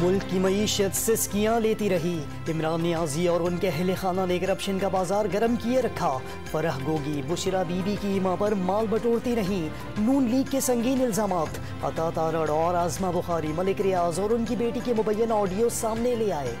मुल्क की मईशत सिसकियाँ लेती रही। इमरान नियाजी और उनके अहले खाना ने करप्शन का बाजार गर्म किए रखा। फरह गोगी बुशरा बीबी की मां पर माल बटोरती रहीं। नून लीग के संगीन इल्जामात। अता तारड़ और आजमा बुखारी मलिक रियाज और उनकी बेटी के मुबैना ऑडियो सामने ले आए।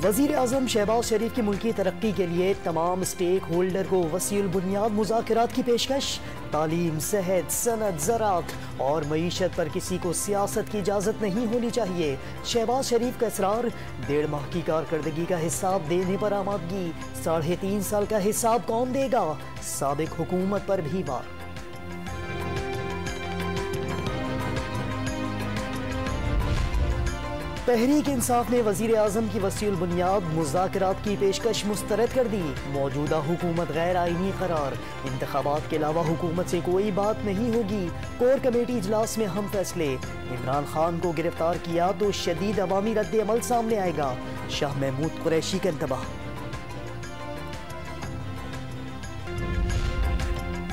वज़ीर आज़म शहबाज शरीफ की मुल्की तरक्की के लिए तमाम स्टेक होल्डर को वसीउल बुनियाद मुज़ाकरात की पेशकश। तालीम, सेहत, सनत, ज़राअत और मईशत पर किसी को सियासत की इजाज़त नहीं होनी चाहिए। शहबाज शरीफ का इसरार। 1.5 माह की कारकर्दगी का हिसाब देने पर आमादगी। 3.5 साल का हिसाब कौन देगा? साबिक हुकूमत पर भी वार। तहरीक इंसाफ ने वज़ीर आज़म की वसीउल बुनियाद मुज़ाकरात की पेशकश मुस्तरद कर दी। मौजूदा हुकूमत गैर आईनी करार। इंतखाबात के अलावा हुकूमत से कोई बात नहीं होगी। कोर कमेटी इजलास में हम फैसले। इमरान खान को गिरफ्तार किया तो शदीद अवामी रद्द अमल सामने आएगा। शाह महमूद कुरैशी का इंतबाह।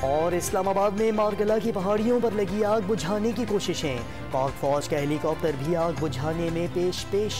और इस्लामाबाद में मारगला की पहाड़ियों पर लगी आग बुझाने की कोशिशें। पाक फौज का हेलीकॉप्टर भी आग बुझाने में पेश।